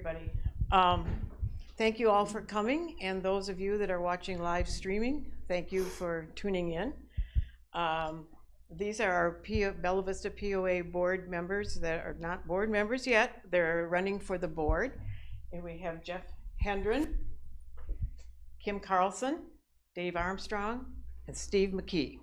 everybody. Thank you all for coming, and those of you that are watching live streaming, thank you for tuning in. These are our Bella Vista POA board members that are not board members yet. They're running for the board. And we have Jeff Hendren, Kim Carlson, Dave Armstrong, and Steve McKee.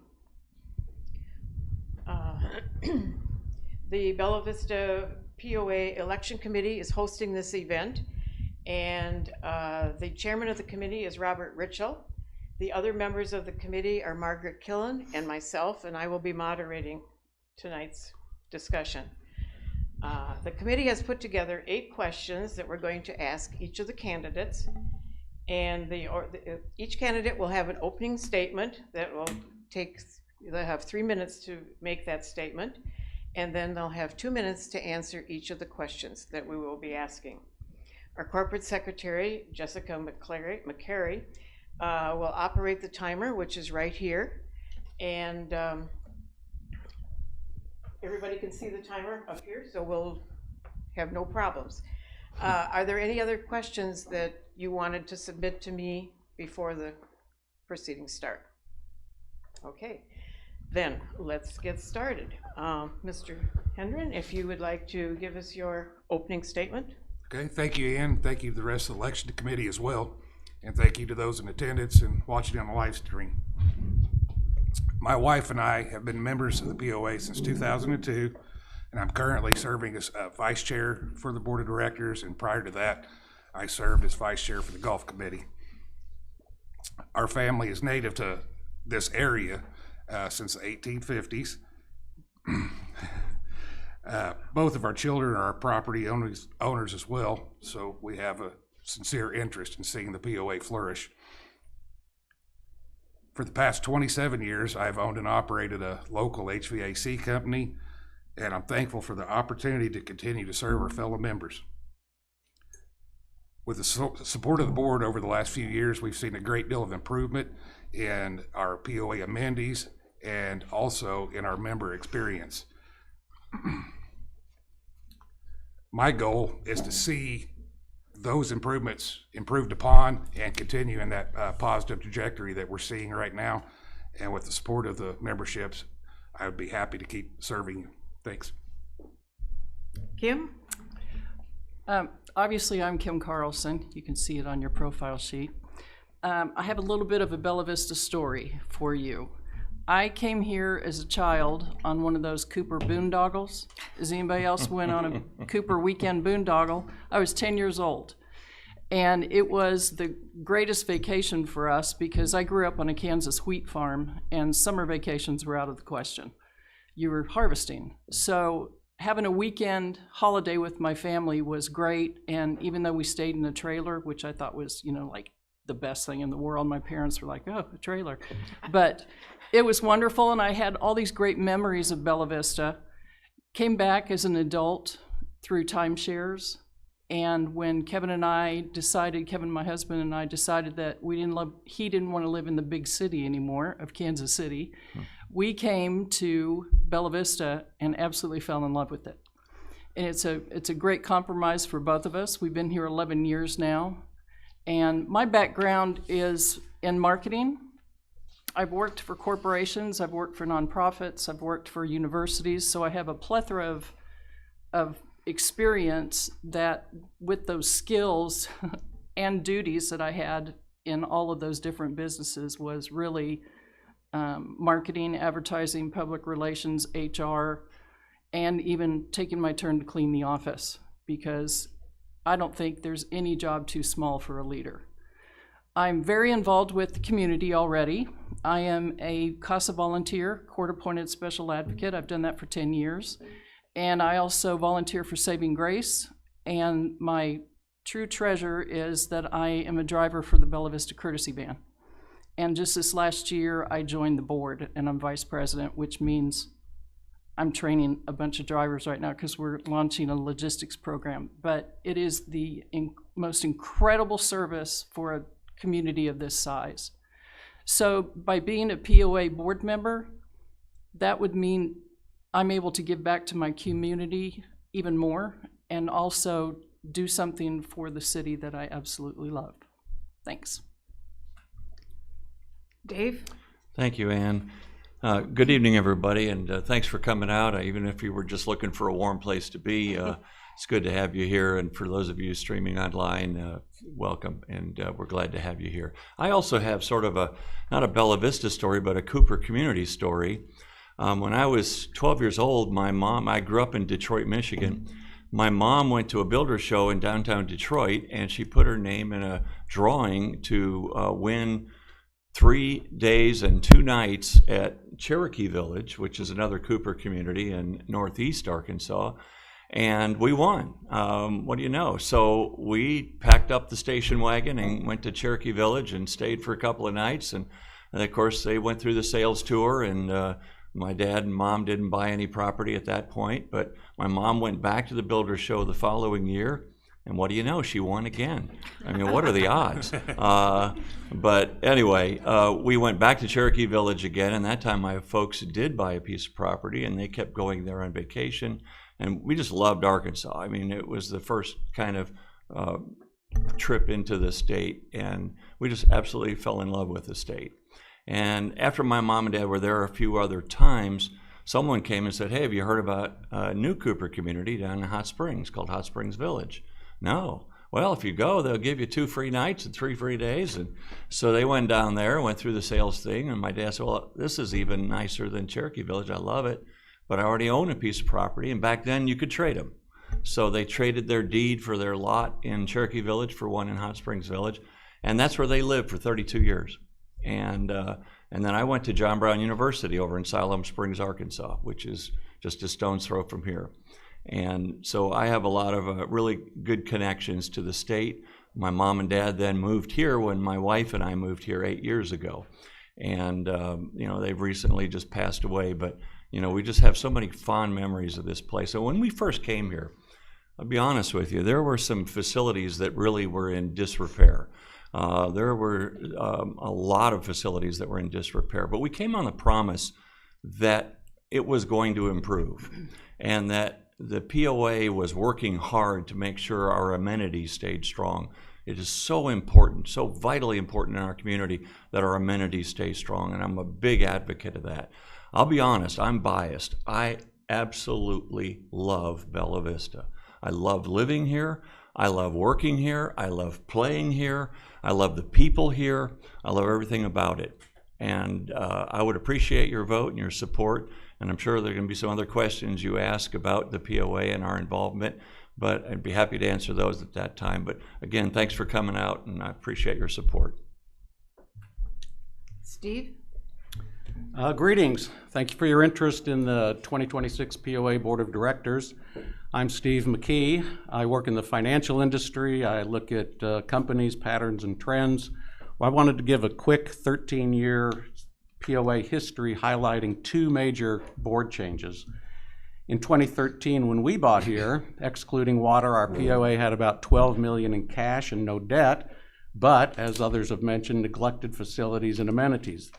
The Bella Vista POA Election Committee is hosting this event, and the chairman of the committee is Robert Ritchell. The other members of the committee are Margaret Killen and myself, and I will be moderating tonight's discussion. The committee has put together 8 questions that we're going to ask each of the candidates, and each candidate will have an opening statement that will they'll have 3 minutes to make that statement, and then they'll have 2 minutes to answer each of the questions that we will be asking. Our corporate secretary, Jessica McCary, will operate the timer, which is right here, and everybody can see the timer up here, so we'll have no problems. Are there any other questions that you wanted to submit to me before the proceedings start? Okay, then let's get started. Mr. Hendren, if you would like to give us your opening statement. Okay, thank you, Ann. Thank you to the rest of the election committee as well. And thank you to those in attendance and watching on the live stream. My wife and I have been members of the POA since 2002, and I'm currently serving as vice chair for the board of directors, and prior to that, I served as vice chair for the golf committee. Our family is native to this area since the 1850s. Both of our children are property owners as well, so we have a sincere interest in seeing the POA flourish. For the past 27 years, I've owned and operated a local HVAC company, and I'm thankful for the opportunity to continue to serve our fellow members. With the support of the board over the last few years, we've seen a great deal of improvement in our POA amenities and also in our member experience. My goal is to see those improvements improved upon and continue in that positive trajectory that we're seeing right now. And with the support of the memberships, I would be happy to keep serving you. Thanks. Kim? Obviously, I'm Kim Carlson. You can see it on your profile sheet. I have a little bit of a Bella Vista story for you. I came here as a child on one of those Cooper boondoggles. Does anybody else went on a Cooper weekend boondoggle? I was 10 years old. And it was the greatest vacation for us because I grew up on a Kansas wheat farm and summer vacations were out of the question. You were harvesting. So having a weekend holiday with my family was great. And even though we stayed in a trailer, which I thought was, like the best thing in the world, my parents were like, oh, a trailer. But it was wonderful, and I had all these great memories of Bella Vista. Came back as an adult through timeshares, and when Kevin, my husband and I decided that he didn't want to live in the big city anymore of Kansas City, we came to Bella Vista and absolutely fell in love with it. And it's a great compromise for both of us. We've been here 11 years now, and my background is in marketing. I've worked for corporations, I've worked for nonprofits, I've worked for universities, so I have a plethora of experience that with those skills and duties that I had in all of those different businesses was really marketing, advertising, public relations, HR, and even taking my turn to clean the office, because I don't think there's any job too small for a leader. I'm very involved with the community already. I am a CASA volunteer, court-appointed special advocate. I've done that for 10 years. And I also volunteer for Saving Grace. And my true treasure is that I am a driver for the Bella Vista Courtesy Van. And just this last year, I joined the board, and I'm vice president, which means I'm training a bunch of drivers right now because we're launching a logistics program. But it is the most incredible service for a community of this size. So by being a POA board member, that would mean I'm able to give back to my community even more, and also do something for the city that I absolutely love. Thanks. Dave? Thank you, Ann. Good evening, everybody, and thanks for coming out. Even if you were just looking for a warm place to be, it's good to have you here. And for those of you streaming online, welcome, and we're glad to have you here. I also have sort of not a Bella Vista story, but a Cooper community story. When I was 12 years old, I grew up in Detroit, Michigan. My mom went to a builder show in downtown Detroit, and she put her name in a drawing to win 3 days and 2 nights at Cherokee Village, which is another Cooper community in northeast Arkansas, and we won. What do you know? So we packed up the station wagon and went to Cherokee Village and stayed for a couple of nights, and of course they went through the sales tour, and my dad and mom didn't buy any property at that point, but my mom went back to the builder show the following year. And what do you know? She won again. I mean, what are the odds? But anyway, we went back to Cherokee Village again, and that time my folks did buy a piece of property, and they kept going there on vacation. And we just loved Arkansas. I mean, it was the first kind of trip into the state, and we just absolutely fell in love with the state. And after my mom and dad were there a few other times, someone came and said, "Hey, have you heard about a new Cooper community down in Hot Springs called Hot Springs Village?" No. Well, if you go, they'll give you 2 free nights and 3 free days. And so they went down there, went through the sales thing, and my dad said, "Well, this is even nicer than Cherokee Village. I love it, but I already own a piece of property." And back then you could trade them. So they traded their deed for their lot in Cherokee Village for one in Hot Springs Village. And that's where they lived for 32 years. And then I went to John Brown University over in Siloam Springs, Arkansas, which is just a stone's throw from here. And so I have a lot of really good connections to the state. My mom and dad then moved here when my wife and I moved here 8 years ago. And, they've recently just passed away. But, we just have so many fond memories of this place. So when we first came here, I'll be honest with you, there were some facilities that really were in disrepair. There were a lot of facilities that were in disrepair. But we came on the promise that it was going to improve and that the POA was working hard to make sure our amenities stayed strong. It is so important, so vitally important in our community that our amenities stay strong, and I'm a big advocate of that. I'll be honest, I'm biased. I absolutely love Bella Vista. I love living here. I love working here. I love playing here. I love the people here. I love everything about it. And I would appreciate your vote and your support. And I'm sure there are going to be some other questions you ask about the POA and our involvement, but I'd be happy to answer those at that time. But again, thanks for coming out, and I appreciate your support. Steve? Greetings. Thank you for your interest in the 2026 POA Board of Directors. I'm Steve McKee. I work in the financial industry. I look at companies, patterns, and trends. Well, I wanted to give a quick 13-year POA history highlighting 2 major board changes. In 2013, when we bought here, excluding water, our POA had about $12 million in cash and no debt, but, as others have mentioned, neglected facilities and amenities.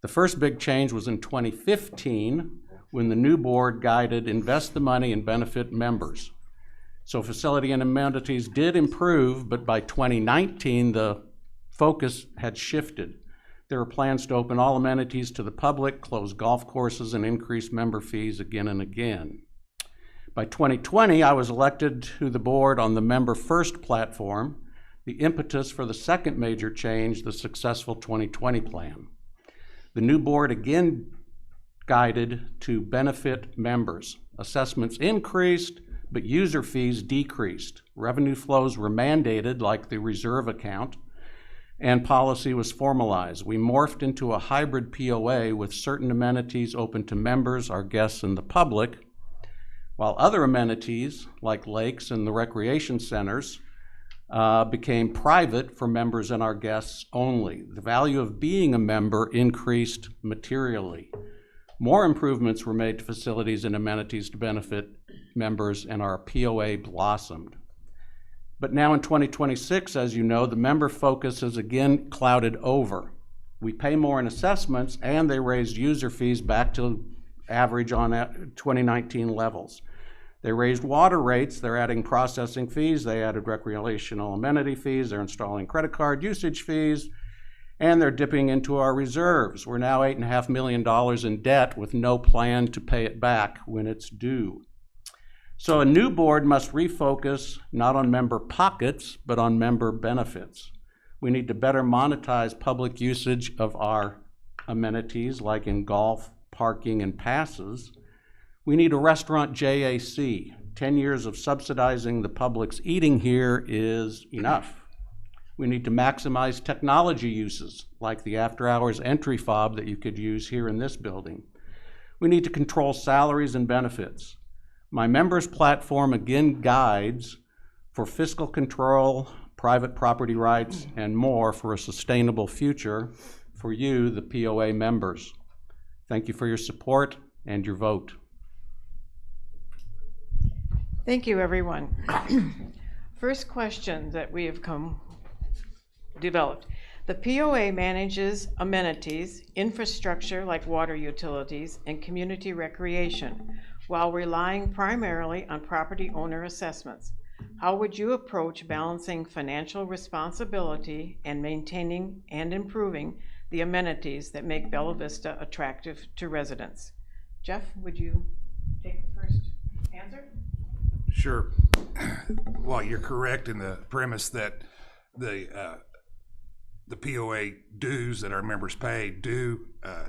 The first big change was in 2015, when the new board guided invest the money and benefit members. So facility and amenities did improve, but by 2019, the focus had shifted. There were plans to open all amenities to the public, close golf courses, and increase member fees again and again. By 2020, I was elected to the board on the Member First platform, the impetus for the second major change, the successful 2020 plan. The new board again guided to benefit members. Assessments increased, but user fees decreased. Revenue flows were mandated, like the reserve account, and policy was formalized. We morphed into a hybrid POA with certain amenities open to members, our guests, and the public, while other amenities, like lakes and the recreation centers, became private for members and our guests only. The value of being a member increased materially. More improvements were made to facilities and amenities to benefit members, and our POA blossomed. But now in 2026, as you know, the member focus is again clouded over. We pay more in assessments, and they raised user fees back to average on 2019 levels. They raised water rates, they're adding processing fees, they added recreational amenity fees, they're installing credit card usage fees, and they're dipping into our reserves. We're now $8.5 million in debt with no plan to pay it back when it's due. So a new board must refocus not on member pockets, but on member benefits. We need to better monetize public usage of our amenities, like in golf, parking, and passes. We need a restaurant JAC. 10 years of subsidizing the public's eating here is enough. We need to maximize technology uses, like the after-hours entry fob that you could use here in this building. We need to control salaries and benefits. My members' platform again guides for fiscal control, private property rights, and more for a sustainable future for you, the POA members. Thank you for your support and your vote. Thank you, everyone. First question that we have developed. The POA manages amenities, infrastructure like water utilities, and community recreation, while relying primarily on property owner assessments. How would you approach balancing financial responsibility and maintaining and improving the amenities that make Bella Vista attractive to residents? Jeff, would you take the first answer? Sure. Well, you're correct in the premise that the POA dues that our members pay do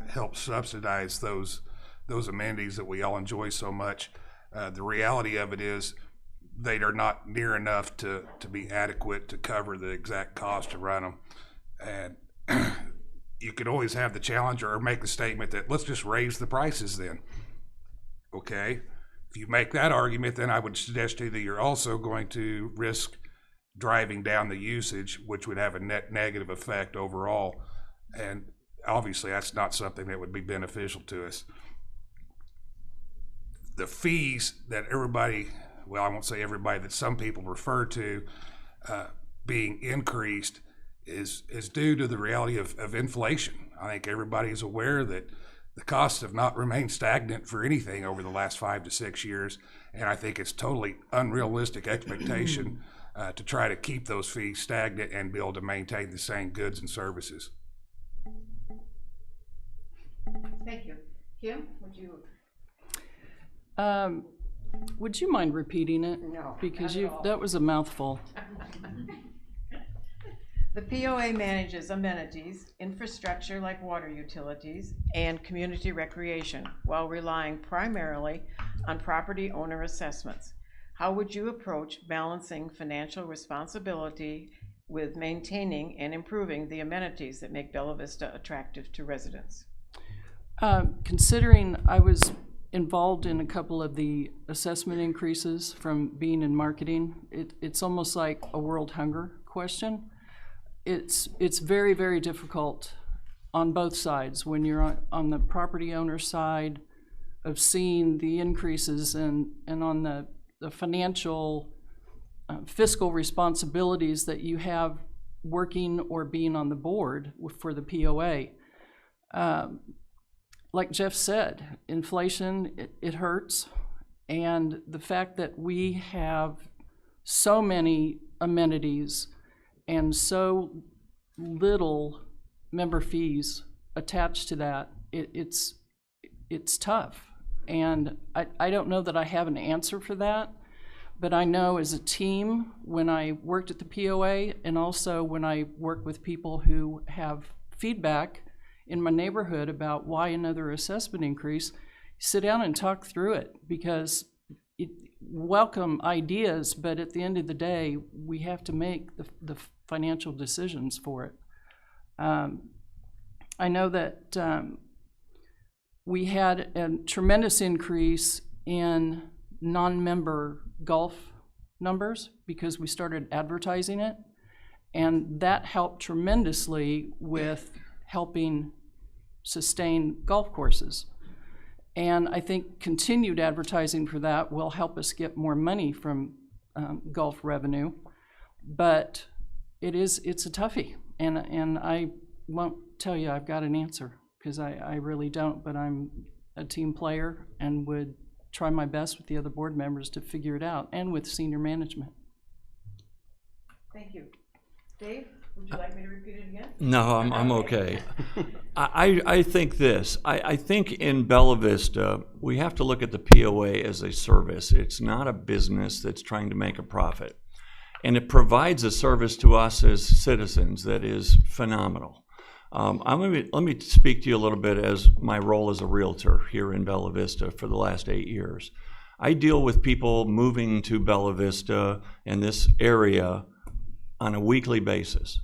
help subsidize those amenities that we all enjoy so much. The reality of it is they are not near enough to be adequate to cover the exact cost to run them. And you could always have the challenge or make the statement that let's just raise the prices then. Okay? If you make that argument, then I would suggest to you that you're also going to risk driving down the usage, which would have a net negative effect overall. And obviously that's not something that would be beneficial to us. The fees that everybody, well, I won't say everybody, that some people refer to being increased is due to the reality of inflation. I think everybody's aware that the costs have not remained stagnant for anything over the last 5 to 6 years, and I think it's totally unrealistic expectation to try to keep those fees stagnant and be able to maintain the same goods and services. Thank you. Kim, would you? Would you mind repeating it? No, Because not at all. that was a mouthful. The POA manages amenities, infrastructure like water utilities, and community recreation, while relying primarily on property owner assessments. How would you approach balancing financial responsibility with maintaining and improving the amenities that make Bella Vista attractive to residents? Considering I was involved in a couple of the assessment increases from being in marketing, it's almost like a world hunger question. It's very, very difficult on both sides when you're on the property owner side of seeing the increases and on the financial fiscal responsibilities that you have working or being on the board for the POA. Like Jeff said, inflation, it hurts. And the fact that we have so many amenities and so little member fees attached to that, it's tough. And I don't know that I have an answer for that, but I know as a team, when I worked at the POA and also when I work with people who have feedback in my neighborhood about why another assessment increase, sit down and talk through it, because welcome ideas, but at the end of the day, we have to make the financial decisions for it. I know that we had a tremendous increase in non-member golf numbers because we started advertising it, and that helped tremendously with helping sustain golf courses. And I think continued advertising for that will help us get more money from golf revenue. But it's a toughie, and I won't tell you I've got an answer, because I really don't, but I'm a team player and would try my best with the other board members to figure it out, and with senior management. Thank you. Dave, would you like me to repeat it again? No, I'm okay. I think this. I think in Bella Vista, we have to look at the POA as a service. It's not a business that's trying to make a profit. And it provides a service to us as citizens that is phenomenal. Let me speak to you a little bit as my role as a realtor here in Bella Vista for the last 8 years. I deal with people moving to Bella Vista and this area on a weekly basis.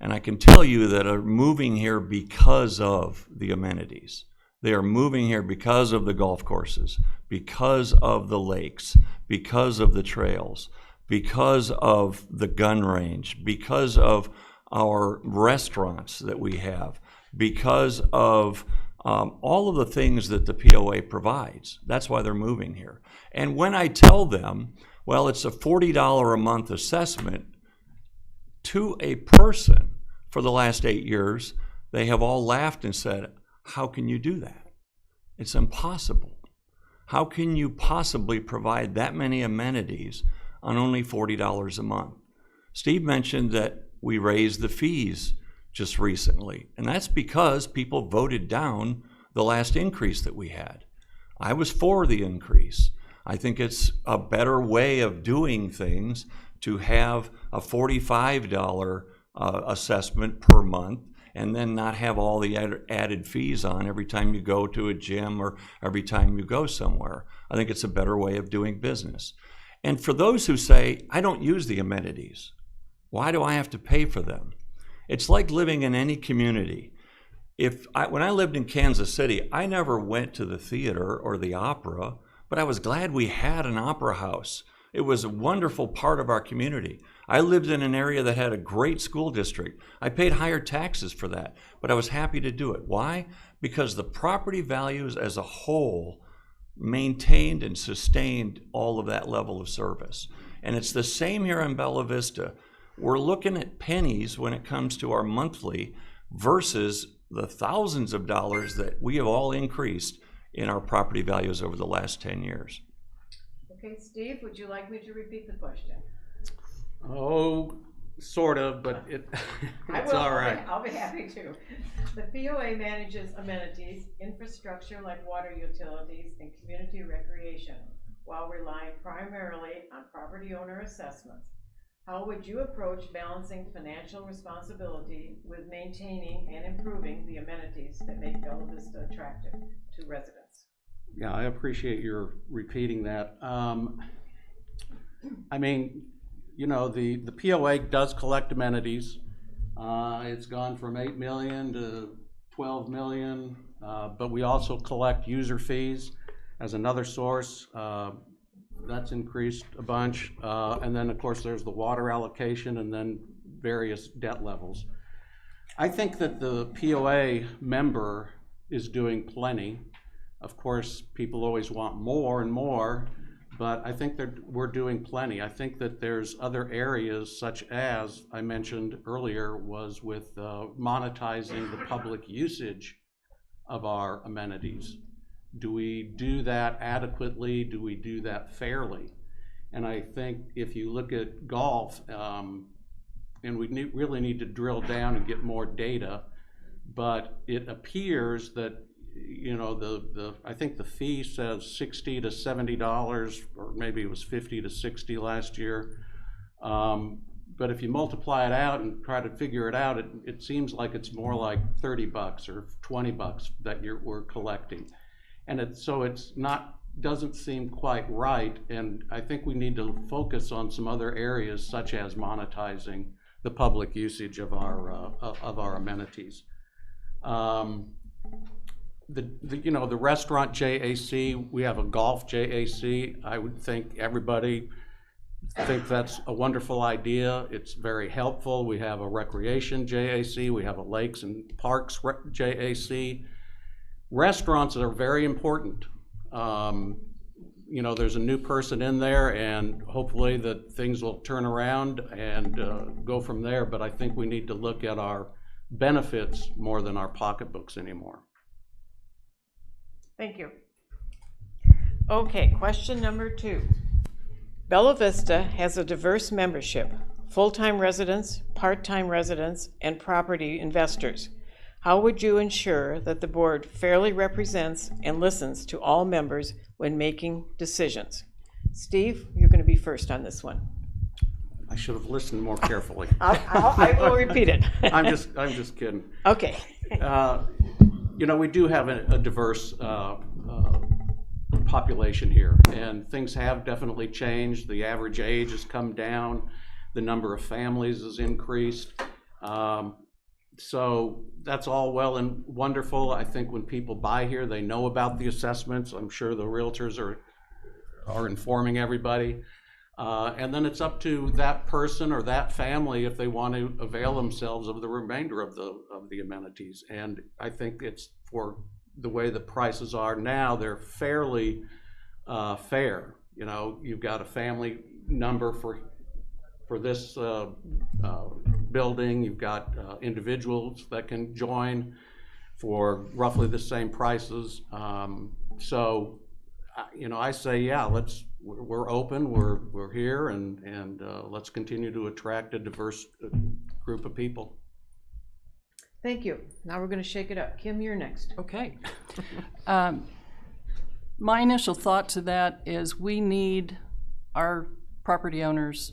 And I can tell you that are moving here because of the amenities. They are moving here because of the golf courses, because of the lakes, because of the trails, because of the gun range, because of our restaurants that we have, because of all of the things that the POA provides. That's why they're moving here. And when I tell them, well, it's a $40 a month assessment to a person for the last 8 years, they have all laughed and said, how can you do that? It's impossible. How can you possibly provide that many amenities on only $40 a month? Steve mentioned that we raised the fees just recently, and that's because people voted down the last increase that we had. I was for the increase. I think it's a better way of doing things to have a $45 assessment per month and then not have all the added fees on every time you go to a gym or every time you go somewhere. I think it's a better way of doing business. And for those who say, I don't use the amenities, why do I have to pay for them? It's like living in any community. When I lived in Kansas City, I never went to the theater or the opera, but I was glad we had an opera house. It was a wonderful part of our community. I lived in an area that had a great school district. I paid higher taxes for that, but I was happy to do it. Why? Because the property values as a whole maintained and sustained all of that level of service. And it's the same here in Bella Vista. We're looking at pennies when it comes to our monthly versus the thousands of dollars that we have all increased in our property values over the last 10 years. Okay, Steve, would you like me to repeat the question? Oh, sort of, but it's all right. I'll be happy to. The POA manages amenities, infrastructure like water utilities, and community recreation, while relying primarily on property owner assessments. How would you approach balancing financial responsibility with maintaining and improving the amenities that make Bella Vista attractive to residents? Yeah, I appreciate your repeating that. I mean, you know, the POA does collect amenities. It's gone from 8 million to 12 million, but we also collect user fees as another source. That's increased a bunch. And then, of course, there's the water allocation and then various debt levels. I think that the POA member is doing plenty. Of course, people always want more and more, but I think that we're doing plenty. I think that there's other areas, such as I mentioned earlier, was with monetizing the public usage of our amenities. Do we do that adequately? Do we do that fairly? And I think if you look at golf, and we really need to drill down and get more data, but it appears that, you know, I think the fee says $60 to $70, or maybe it was $50 to $60 last year. But if you multiply it out and try to figure it out, it seems like it's more like $30 or $20 that we're collecting. And it's not, doesn't seem quite right. And I think we need to focus on some other areas, such as monetizing the public usage of our amenities. The restaurant JAC, we have a golf JAC. I would think everybody think that's a wonderful idea. It's very helpful. We have a recreation JAC. We have a lakes and parks JAC. Restaurants are very important. There's a new person in there, and hopefully that things will turn around and go from there. But I think we need to look at our benefits more than our pocketbooks anymore. Thank you. Okay, question number 2. Bella Vista has a diverse membership, full-time residents, part-time residents, and property investors. How would you ensure that the board fairly represents and listens to all members when making decisions? Steve, you're going to be first on this one. I should have listened more carefully. I will repeat it. I'm just kidding. Okay. You know, we do have a diverse population here, and things have definitely changed. The average age has come down. The number of families has increased. So that's all well and wonderful. I think when people buy here, they know about the assessments. I'm sure the realtors are informing everybody. And then it's up to that person or that family if they want to avail themselves of the remainder of the amenities. And I think it's, for the way the prices are now, they're fairly fair. You know, you've got a family number for this building. You've got individuals that can join for roughly the same prices. So, you know, I say, yeah, we're open, we're here, and let's continue to attract a diverse group of people. Thank you. Now we're going to shake it up. Kim, you're next. Okay. My initial thought to that is we need our property owners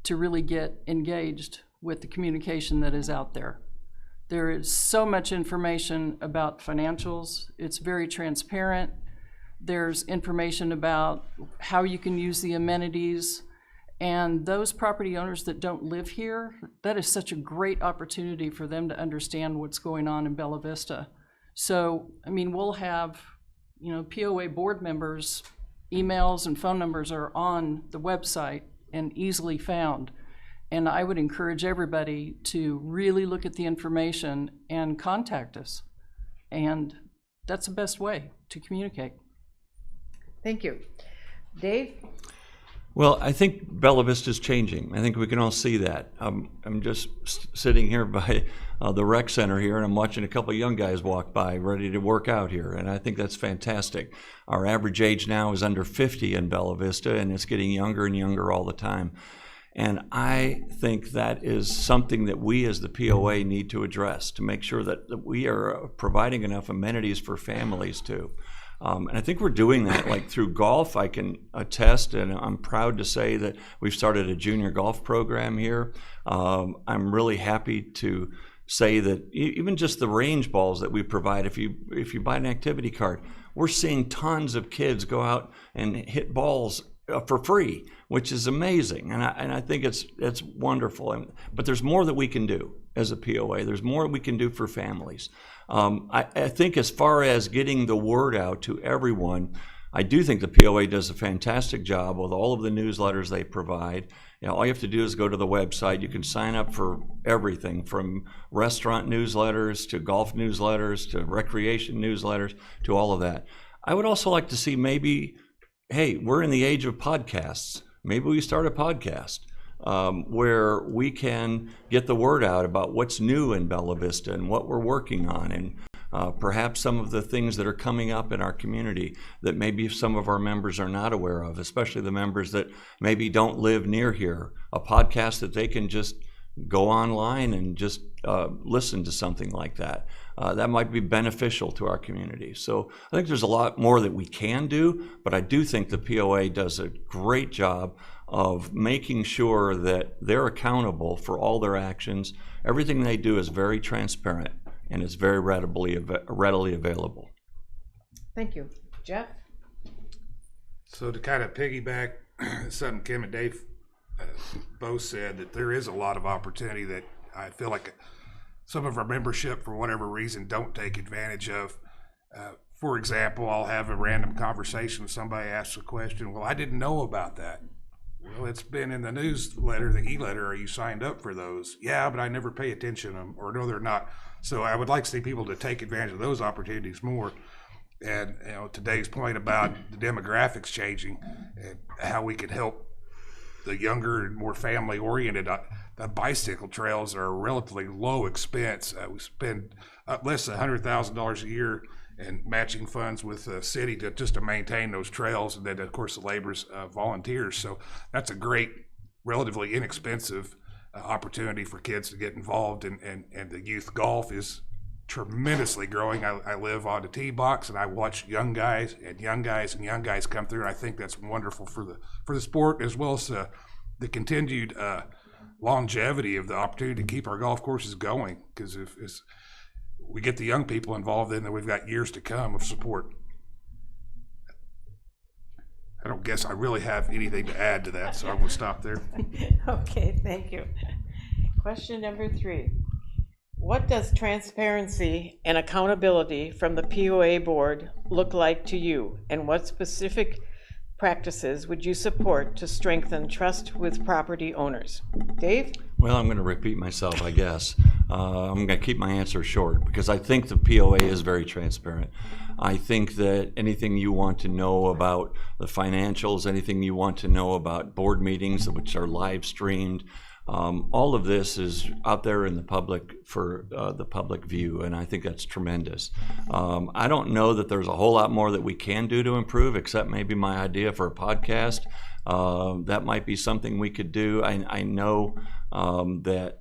to really get engaged with the communication that is out there. There is so much information about financials. It's very transparent. There's information about how you can use the amenities. And those property owners that don't live here, that is such a great opportunity for them to understand what's going on in Bella Vista. So, I mean, we'll have, you know, POA board members' emails and phone numbers are on the website and easily found. And I would encourage everybody to really look at the information and contact us. And that's the best way to communicate. Thank you. Dave? Well, I think Bella Vista is changing. I think we can all see that. I'm just sitting here by the rec center here, and I'm watching a couple of young guys walk by ready to work out here, and I think that's fantastic. Our average age now is under 50 in Bella Vista, and it's getting younger and younger all the time. And I think that is something that we as the POA need to address to make sure that we are providing enough amenities for families too. And I think we're doing that, like through golf. I can attest, and I'm proud to say that we've started a junior golf program here. I'm really happy to say that even just the range balls that we provide, if you buy an activity card, we're seeing tons of kids go out and hit balls for free, which is amazing, and I think it's wonderful. But there's more that we can do as a POA. There's more we can do for families. I think as far as getting the word out to everyone, I do think the POA does a fantastic job with all of the newsletters they provide. You know, all you have to do is go to the website. You can sign up for everything from restaurant newsletters to golf newsletters to recreation newsletters to all of that. I would also like to see maybe, hey, we're in the age of podcasts. Maybe we start a podcast where we can get the word out about what's new in Bella Vista and what we're working on, and perhaps some of the things that are coming up in our community that maybe some of our members are not aware of, especially the members that maybe don't live near here. A podcast that they can just go online and just listen to something like that. That might be beneficial to our community. So I think there's a lot more that we can do, but I do think the POA does a great job of making sure that they're accountable for all their actions. Everything they do is very transparent and it's very readily available. Thank you. Jeff? So to kind of piggyback something Kim and Dave both said, that there is a lot of opportunity that I feel like some of our membership, for whatever reason, don't take advantage of. For example, I'll have a random conversation with somebody, asks a question, well, I didn't know about that. Well, it's been in the newsletter, the e-letter. Are you signed up for those? Yeah, but I never pay attention to them, or no, they're not. So I would like to see people to take advantage of those opportunities more. And you know, today's point about the demographics changing and how we can help the younger and more family-oriented. The bicycle trails are a relatively low expense. We spend less than $100,000 a year and matching funds with the city to maintain those trails, and then of course the labor's volunteers. So that's a great, relatively inexpensive opportunity for kids to get involved, and the youth golf is tremendously growing. I live on the tee box, and I watch young guys come through, and I think that's wonderful for the sport, as well as the continued longevity of the opportunity to keep our golf courses going. Because if we get the young people involved, then we've got years to come of support. I don't guess I really have anything to add to that, so I'm going to stop there. Okay, thank you. Question number 3. What does transparency and accountability from the POA board look like to you, and what specific practices would you support to strengthen trust with property owners? Dave? Well, I'm going to repeat myself, I guess. I'm going to keep my answer short because I think the POA is very transparent. I think that anything you want to know about the financials, anything you want to know about board meetings, which are live streamed, all of this is out there in the public for the public view, and I think that's tremendous. I don't know that there's a whole lot more that we can do to improve, except maybe my idea for a podcast. That might be something we could do. I know that,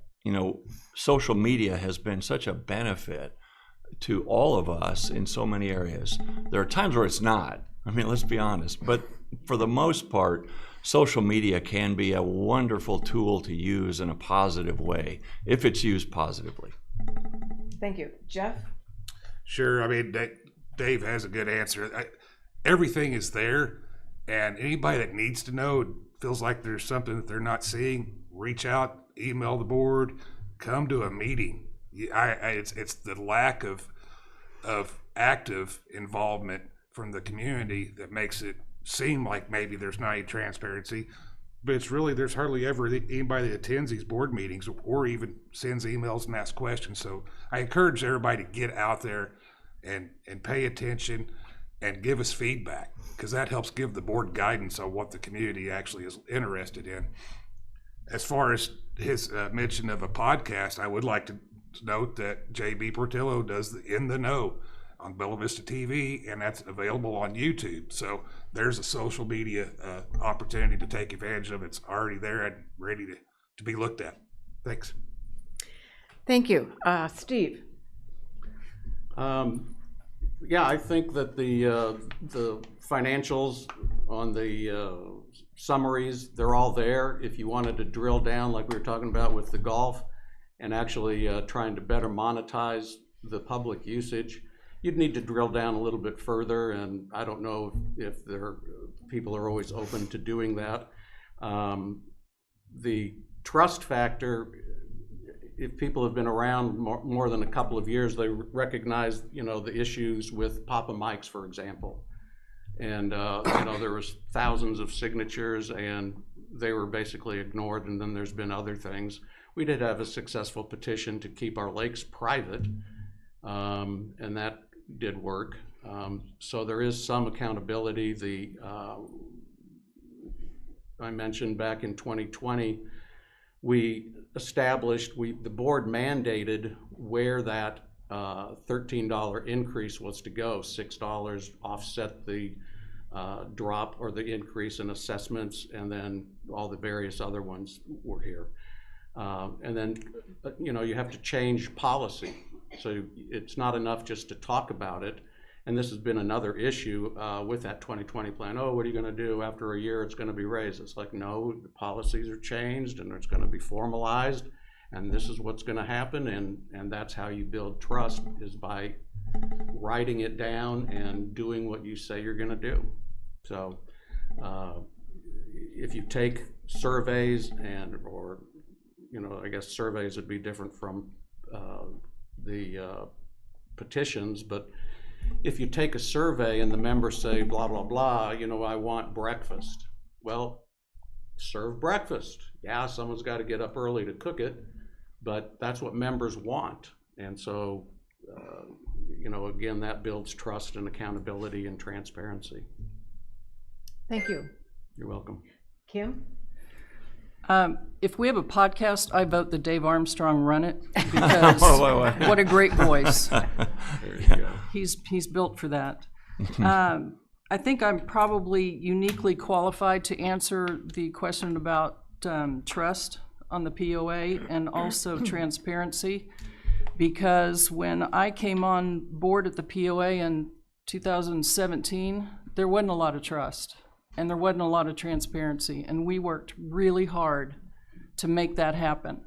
social media has been such a benefit to all of us in so many areas. There are times where it's not. I mean, let's be honest. But for the most part, social media can be a wonderful tool to use in a positive way, if it's used positively. Thank you. Jeff? Sure. I mean, Dave has a good answer. Everything is there, and anybody that needs to know, feels like there's something that they're not seeing, reach out, email the board, come to a meeting. It's the lack of active involvement from the community that makes it seem like maybe there's not any transparency, but it's really, there's hardly ever anybody that attends these board meetings or even sends emails and asks questions. So I encourage everybody to get out there and pay attention and give us feedback, because that helps give the board guidance on what the community actually is interested in. As far as his mention of a podcast, I would like to note that JB Portillo does the In the Know on Bella Vista TV, and that's available on YouTube. So there's a social media opportunity to take advantage of. It's already there and ready to be looked at. Thanks. Thank you. Steve? Yeah, I think that the financials on the summaries, they're all there. If you wanted to drill down, like we were talking about with the golf, and actually trying to better monetize the public usage, you'd need to drill down a little bit further, and I don't know if people are always open to doing that. The trust factor, if people have been around more than a couple of years, they recognize, the issues with Papa Mike's, for example. And, there was thousands of signatures and they were basically ignored. And then there's been other things. We did have a successful petition to keep our lakes private, and that did work. So there is some accountability. I mentioned back in 2020, we established, the board mandated where that $13 increase was to go. $6 offset the drop or the increase in assessments, and then all the various other ones were here. And then, you have to change policy. So it's not enough just to talk about it. And this has been another issue with that 2020 plan. Oh, what are you going to do after a year? It's going to be raised. It's like, no, the policies are changed and it's going to be formalized. And this is what's going to happen. And that's how you build trust, is by writing it down and doing what you say you're going to do. So if you take surveys or I guess surveys would be different from the petitions, but if you take a survey and the members say blah blah blah, I want breakfast. Well, serve breakfast. Yeah, someone's got to get up early to cook it, but that's what members want. And so again, that builds trust and accountability and transparency. Thank you. You're welcome. Kim? If we have a podcast, I vote that Dave Armstrong run it because what a great voice. There you go. He's built for that. I think I'm probably uniquely qualified to answer the question about trust on the POA and also transparency, because when I came on board at the POA in 2017, there wasn't a lot of trust and there wasn't a lot of transparency, and we worked really hard to make that happen.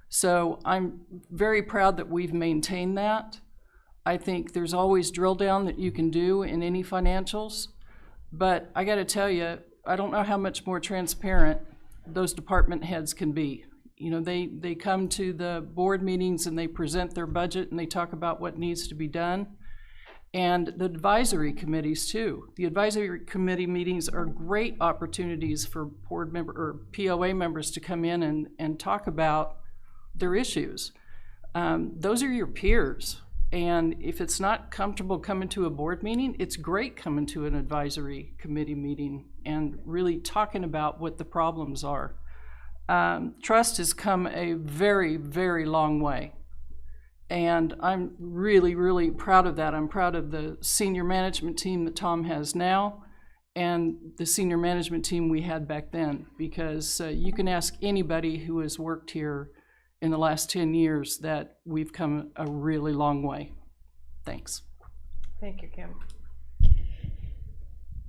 So I'm very proud that we've maintained that. I think there's always drill down that you can do in any financials, but I got to tell you, I don't know how much more transparent those department heads can be. You know, they come to the board meetings and they present their budget and they talk about what needs to be done. And the advisory committees too. The advisory committee meetings are great opportunities for board member or POA members to come in and talk about their issues. Those are your peers. And if it's not comfortable coming to a board meeting, it's great coming to an advisory committee meeting and really talking about what the problems are. Trust has come a very, very long way. And I'm really, really proud of that. I'm proud of the senior management team that Tom has now and the senior management team we had back then, because you can ask anybody who has worked here in the last 10 years that we've come a really long way. Thanks. Thank you, Kim.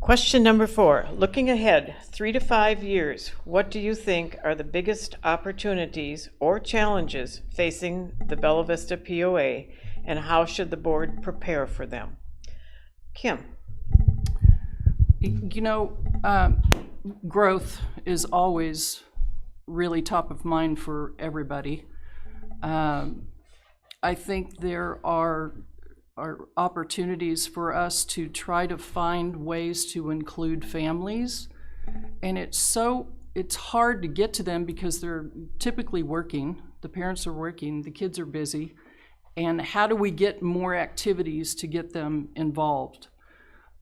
Question number 4, looking ahead 3 to 5 years, what do you think are the biggest opportunities or challenges facing the Bella Vista POA, and how should the board prepare for them? Kim. You know, growth is always really top of mind for everybody. I think there are opportunities for us to try to find ways to include families, and it's hard to get to them because they're typically working, the parents are working, the kids are busy, and how do we get more activities to get them involved?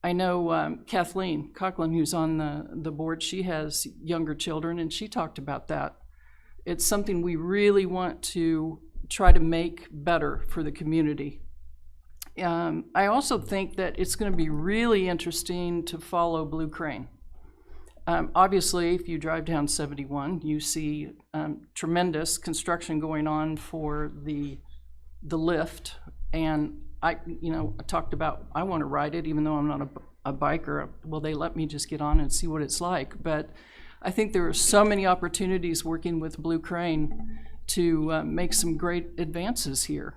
I know Kathleen Coughlin, who's on the board, she has younger children, and she talked about that. It's something we really want to try to make better for the community. I also think that it's going to be really interesting to follow Blue Crane. Obviously, if you drive down 71, you see tremendous construction going on for the lift. And I talked about, I want to ride it, even though I'm not a biker. Well, they let me just get on and see what it's like. But I think there are so many opportunities working with Blue Crane to make some great advances here.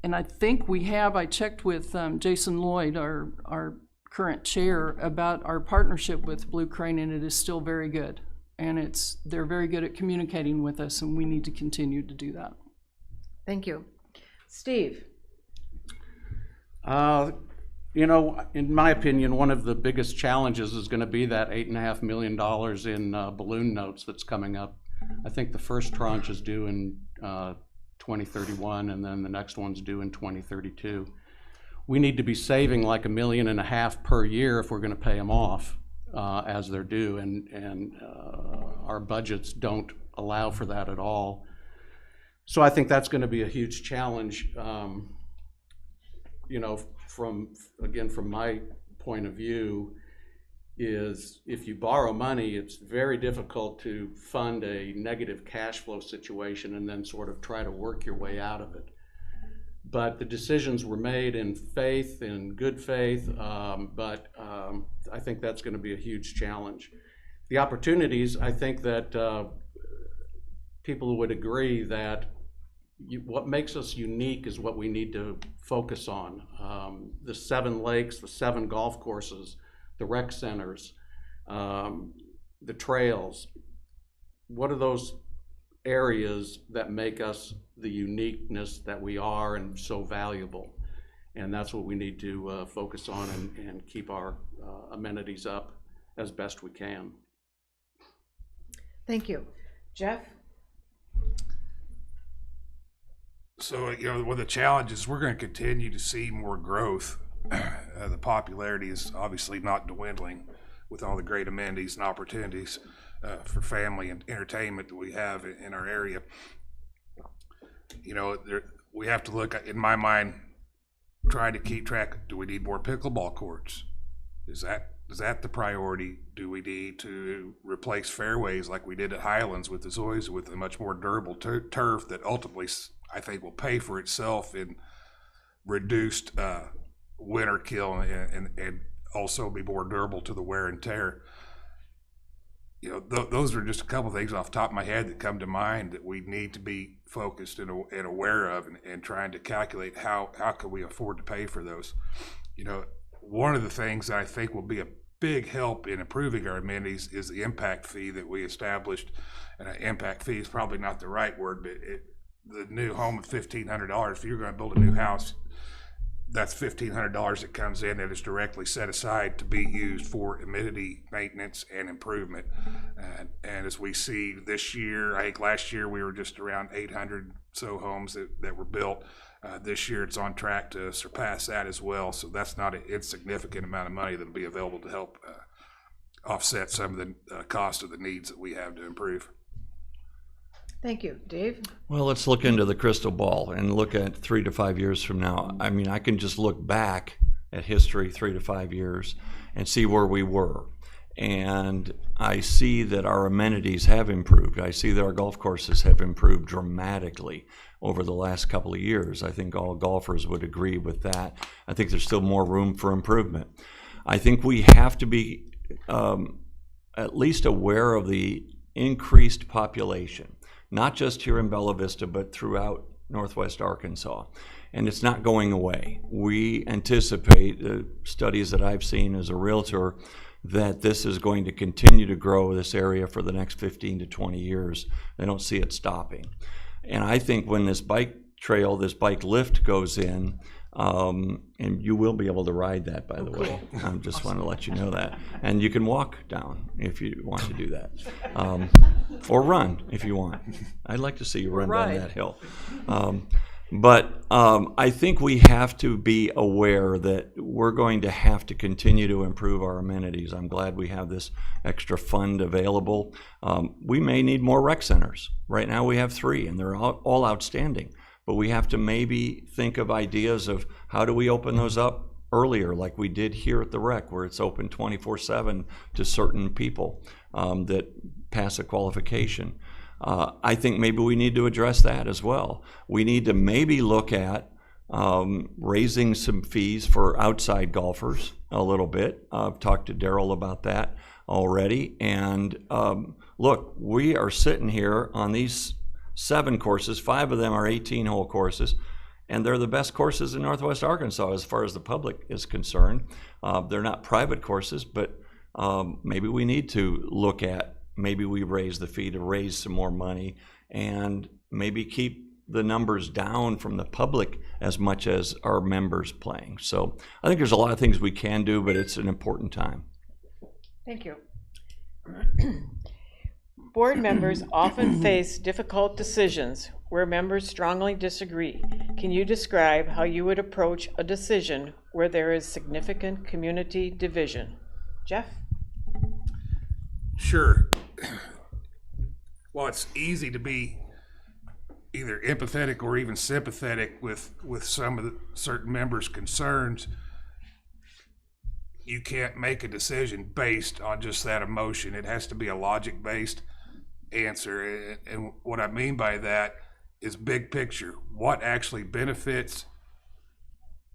And I think I checked with Jason Lloyd, our current chair, about our partnership with Blue Crane, and it is still very good. And they're very good at communicating with us, and we need to continue to do that. Thank you. Steve. You know, in my opinion, one of the biggest challenges is going to be that $8.5 million in balloon notes that's coming up. I think the first tranche is due in 2031, and then the next one's due in 2032. We need to be saving like $1.5 million per year if we're going to pay them off as they're due, and our budgets don't allow for that at all. So I think that's going to be a huge challenge. You know, from my point of view, is if you borrow money, it's very difficult to fund a negative cash flow situation and then sort of try to work your way out of it. But the decisions were made in faith, in good faith, but I think that's going to be a huge challenge. The opportunities, I think that people would agree that what makes us unique is what we need to focus on. The 7 lakes, the 7 golf courses, the rec centers, the trails. What are those areas that make us the uniqueness that we are and so valuable? And that's what we need to focus on and keep our amenities up as best we can. Thank you. Jeff? So, you know, one of the challenges, we're going to continue to see more growth. The popularity is obviously not dwindling. with all the great amenities and opportunities for family and entertainment that we have in our area. We have to look, in my mind, trying to keep track. Do we need more pickleball courts? Is that the priority? Do we need to replace fairways like we did at Highlands with the Zoysia with a much more durable turf that ultimately I think will pay for itself in reduced winter kill and also be more durable to the wear and tear? Those are just a couple of things off the top of my head that come to mind that we need to be focused and aware of, and trying to calculate how can we afford to pay for those. One of the things that I think will be a big help in improving our amenities is the impact fee that we established. And an impact fee is probably not the right word, but the new home of $1,500, if you're going to build a new house, that's $1,500 that comes in that is directly set aside to be used for amenity maintenance and improvement. And as we see this year, I think last year we were just around 800 so homes that were built. This year it's on track to surpass that as well. So that's not an insignificant amount of money that'll be available to help offset some of the cost of the needs that we have to improve. Thank you. Dave? Well, let's look into the crystal ball and look at 3 to 5 years from now. I mean, I can just look back at history 3 to 5 years and see where we were. And I see that our amenities have improved. I see that our golf courses have improved dramatically over the last couple of years. I think all golfers would agree with that. I think there's still more room for improvement. I think we have to be at least aware of the increased population, not just here in Bella Vista, but throughout Northwest Arkansas. And it's not going away. We anticipate, the studies that I've seen as a realtor, that this is going to continue to grow this area for the next 15 to 20 years. I don't see it stopping. And I think when this bike trail, this bike lift goes in, and you will be able to ride that, by the way. I just want to let you know that. And you can walk down if you want to do that. Or run if you want. I'd like to see you run down that hill. But I think we have to be aware that we're going to have to continue to improve our amenities. I'm glad we have this extra fund available. We may need more rec centers. Right now we have 3, and they're all outstanding. But we have to maybe think of ideas of how do we open those up earlier, like we did here at the rec, where it's open 24/7 to certain people that pass a qualification. I think maybe we need to address that as well. We need to maybe look at raising some fees for outside golfers a little bit. I've talked to Daryl about that already. And look, we are sitting here on these 7 courses. 5 of them are 18-hole courses, and they're the best courses in Northwest Arkansas as far as the public is concerned. They're not private courses, but maybe we need to look at, maybe we raise the fee to raise some more money and maybe keep the numbers down from the public as much as our members playing. So I think there's a lot of things we can do, but it's an important time. Thank you. Board members often face difficult decisions where members strongly disagree. Can you describe how you would approach a decision where there is significant community division? Jeff? Sure. Well, it's easy to be either empathetic or even sympathetic with some of the certain members' concerns. You can't make a decision based on just that emotion. It has to be a logic-based answer. And what I mean by that is big picture. What actually benefits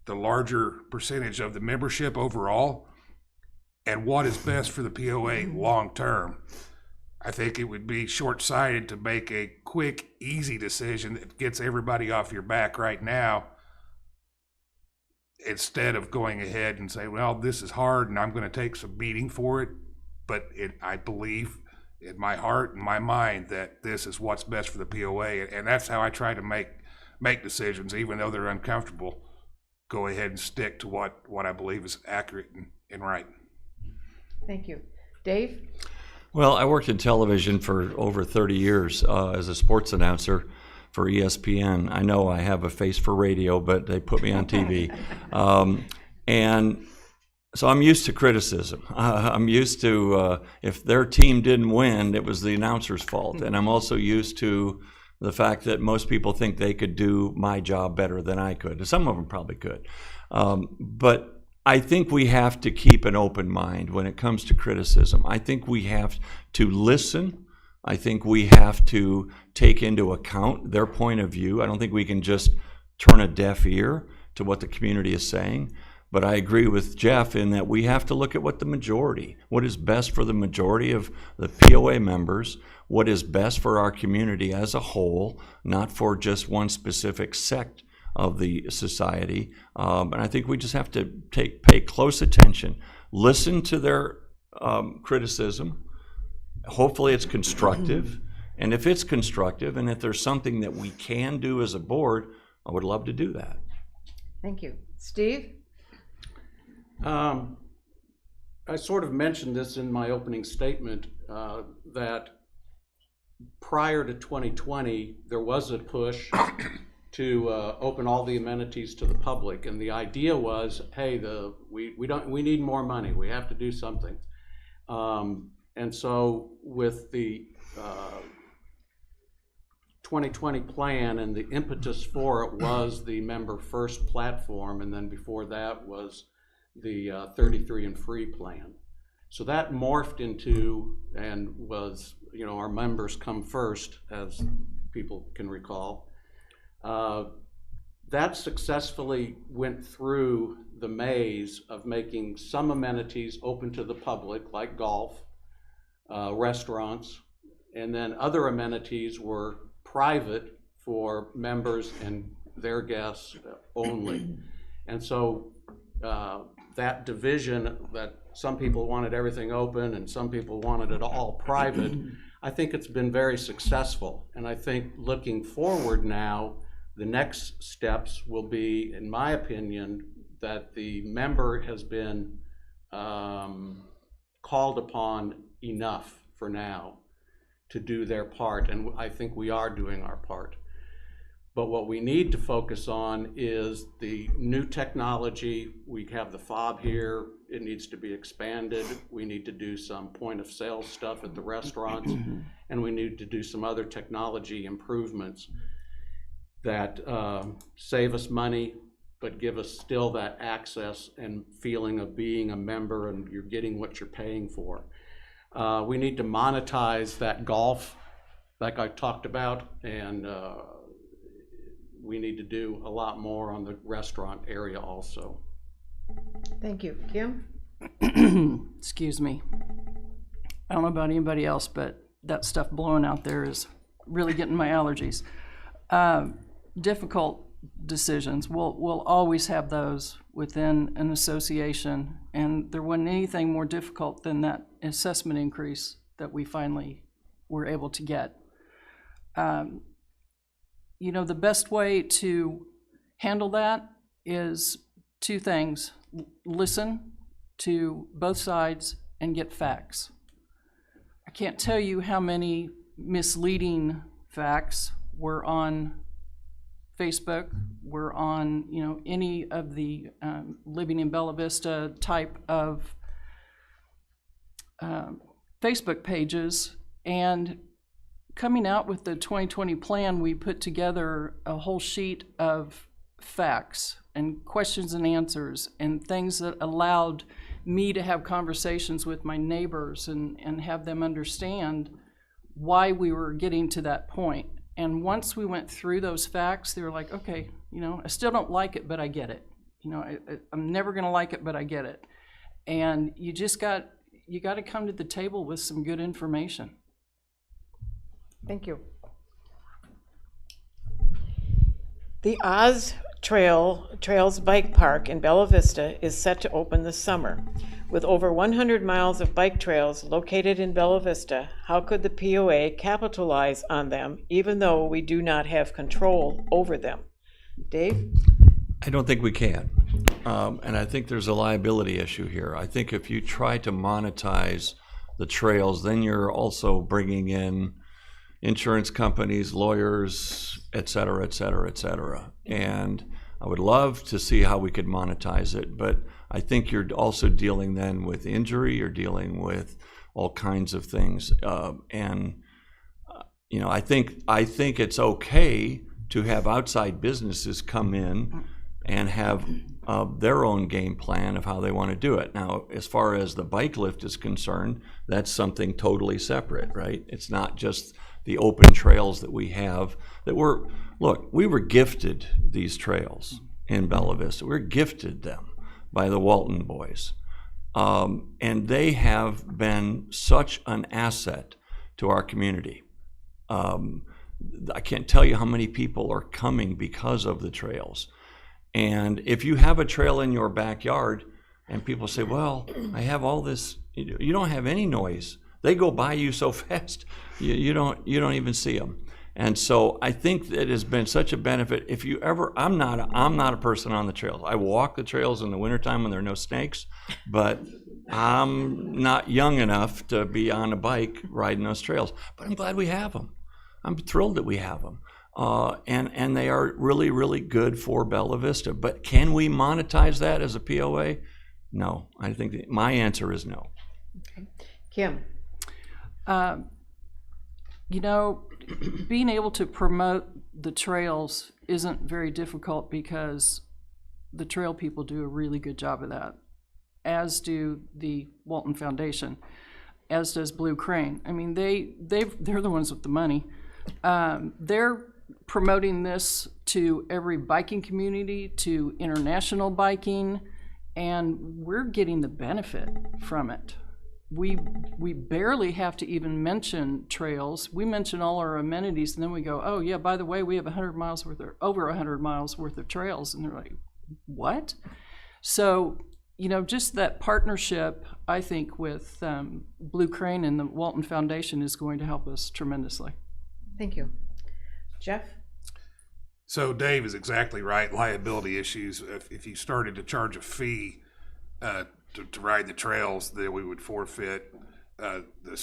the larger percentage of the membership overall, and what is best for the POA long term. I think it would be short-sighted to make a quick, easy decision that gets everybody off your back right now, instead of going ahead and say, well, this is hard and I'm going to take some beating for it, but I believe in my heart and my mind that this is what's best for the POA, and that's how I try to make decisions, even though they're uncomfortable. Go ahead and stick to what I believe is accurate and right. Thank you. Dave? Well, I worked in television for over 30 years as a sports announcer for ESPN. I know I have a face for radio, but they put me on TV. And So I'm used to criticism. I'm used to if their team didn't win, it was the announcer's fault. And I'm also used to the fact that most people think they could do my job better than I could. Some of them probably could. But I think we have to keep an open mind when it comes to criticism. I think we have to listen. I think we have to take into account their point of view. I don't think we can just turn a deaf ear to what the community is saying. But I agree with Jeff in that we have to look at what is best for the majority of the POA members, what is best for our community as a whole, not for just one specific sect of the society. And I think we just have to pay close attention, listen to their criticism. Hopefully it's constructive. And if it's constructive and if there's something that we can do as a board, I would love to do that. Thank you. Steve? I sort of mentioned this in my opening statement, that prior to 2020, there was a push to open all the amenities to the public, and the idea was, hey, we need more money. We have to do something, and so with the 2020 plan and the impetus for it was the member first platform, and then before that was the 33 and free plan. So that morphed into and was, our members come first, as people can recall. That successfully went through the maze of making some amenities open to the public, like golf, restaurants, and then other amenities were private for members and their guests only. And so that division, that some people wanted everything open and some people wanted it all private, I think it's been very successful. And I think looking forward now, the next steps will be, in my opinion, that the member has been called upon enough for now to do their part, and I think we are doing our part. But what we need to focus on is the new technology. We have the fob here. It needs to be expanded. We need to do some point of sale stuff at the restaurants, and we need to do some other technology improvements that save us money, but give us still that access and feeling of being a member and you're getting what you're paying for. We need to monetize that golf, like I talked about, and we need to do a lot more on the restaurant area also. Thank you. Kim? Excuse me. I don't know about anybody else, but that stuff blowing out there is really getting my allergies. Difficult decisions. We'll always have those within an association, and there wasn't anything more difficult than that assessment increase that we finally were able to get. The best way to handle that is two things: listen to both sides and get facts. I can't tell you how many misleading facts were on Facebook, were on any of the Living in Bella Vista type of Facebook pages. And coming out with the 2020 plan, we put together a whole sheet of facts and questions and answers and things that allowed me to have conversations with my neighbors and have them understand why we were getting to that point. And once we went through those facts, they were like, okay, I still don't like it, but I get it. I'm never going to like it, but I get it. And you got to come to the table with some good information. Thank you. The Oz Trails Bike Park in Bella Vista is set to open this summer. With over 100 miles of bike trails located in Bella Vista, how could the POA capitalize on them even though we do not have control over them? Dave? I don't think we can. And I think there's a liability issue here. I think if you try to monetize the trails, then you're also bringing in insurance companies, lawyers, et cetera, et cetera, et cetera. And I would love to see how we could monetize it, but I think you're also dealing then with injury, you're dealing with all kinds of things. I think it's okay to have outside businesses come in and have their own game plan of how they want to do it. Now, as far as the bike lift is concerned, that's something totally separate, right? It's not just the open trails that we have we were gifted these trails in Bella Vista. We were gifted them by the Walton boys. And they have been such an asset to our community. I can't tell you how many people are coming because of the trails. And if you have a trail in your backyard and people say, well, I have all this, you don't have any noise. They go by you so fast, you don't even see them. And so I think that it has been such a benefit. If you ever, I'm not a person on the trails. I walk the trails in the wintertime when there are no snakes, but I'm not young enough to be on a bike riding those trails. But I'm glad we have them. I'm thrilled that we have them. And they are really, really good for Bella Vista. But can we monetize that as a POA? No. I think my answer is no. Okay. Kim? Being able to promote the trails isn't very difficult because the trail people do a really good job of that, as do the Walton Foundation, as does Blue Crane. I mean, they're the ones with the money. They're promoting this to every biking community, to international biking, and we're getting the benefit from it. We barely have to even mention trails. We mention all our amenities, and then we go, oh yeah, by the way, we have over 100 miles worth of trails, and they're like, what? So, just that partnership, I think, with Blue Crane and the Walton Foundation is going to help us tremendously. Thank you. Jeff? So Dave is exactly right. Liability issues. If you started to charge a fee to ride the trails, then we would forfeit the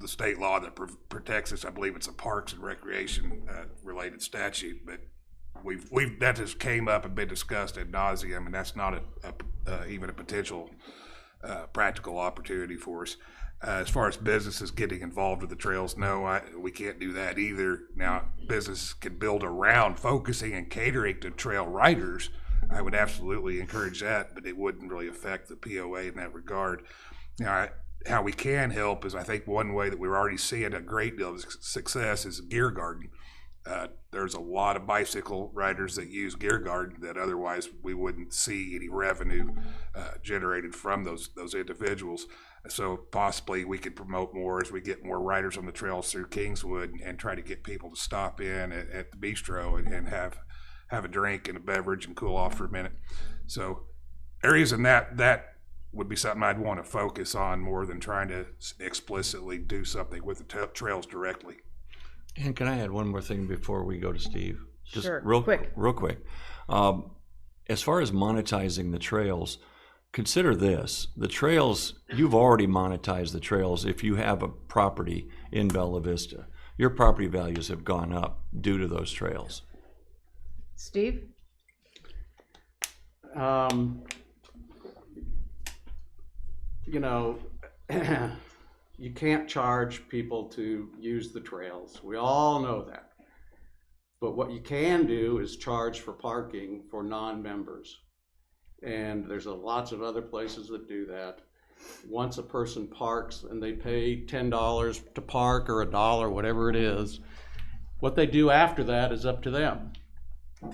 state law that protects us. I believe it's a Parks and Recreation related statute, but that just came up and been discussed ad nauseum, and that's not even a potential practical opportunity for us. As far as businesses getting involved with the trails, no, we can't do that either. Now, businesses can build around focusing and catering to trail riders. I would absolutely encourage that, but it wouldn't really affect the POA in that regard. Now, how we can help is, I think one way that we're already seeing a great deal of success is Gear Garden. There's a lot of bicycle riders that use Gear Garden that otherwise we wouldn't see any revenue generated from those individuals. So possibly we could promote more as we get more riders on the trails through Kingswood and try to get people to stop in at the bistro and have a drink and a beverage and cool off for a minute. So areas in that would be something I'd want to focus on more than trying to explicitly do something with the trails directly. And can I add one more thing before we go to Steve? Just Sure. real Quick. quick. As far as monetizing the trails, consider this. The trails, you've already monetized the trails if you have a property in Bella Vista. Your property values have gone up due to those trails. Steve? You can't charge people to use the trails. We all know that. But what you can do is charge for parking for non-members. And there's lots of other places that do that. Once a person parks and they pay $10 to park or $1, whatever it is, what they do after that is up to them.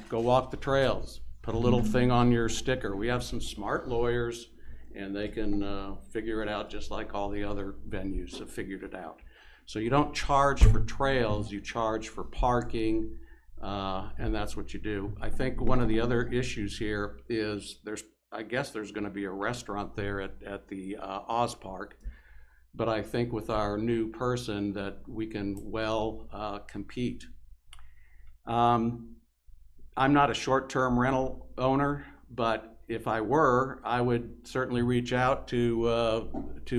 Go walk the trails, put a little thing on your sticker. We have some smart lawyers, and they can figure it out just like all the other venues have figured it out. So you don't charge for trails, you charge for parking, and that's what you do. I think one of the other issues here is I guess there's going to be a restaurant there at the Oz Park, but I think with our new person that we can well compete. I'm not a short-term rental owner, but if I were, I would certainly reach out to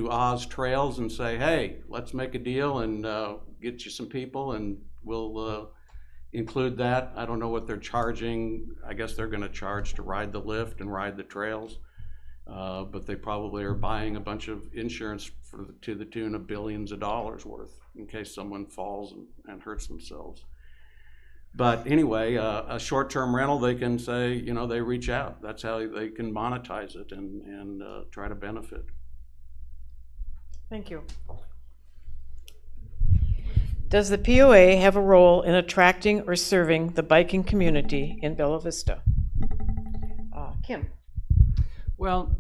Oz Trails and say, hey, let's make a deal and get you some people, and we'll include that. I don't know what they're charging. I guess they're gonna charge to ride the lift and ride the trails. But they probably are buying a bunch of insurance to the tune of billions of dollars worth in case someone falls and hurts themselves. But anyway, a short-term rental, they can say, you know, they reach out. That's how they can monetize it and try to benefit. Thank you. Does the POA have a role in attracting or serving the biking community in Bella Vista? Kim? Well,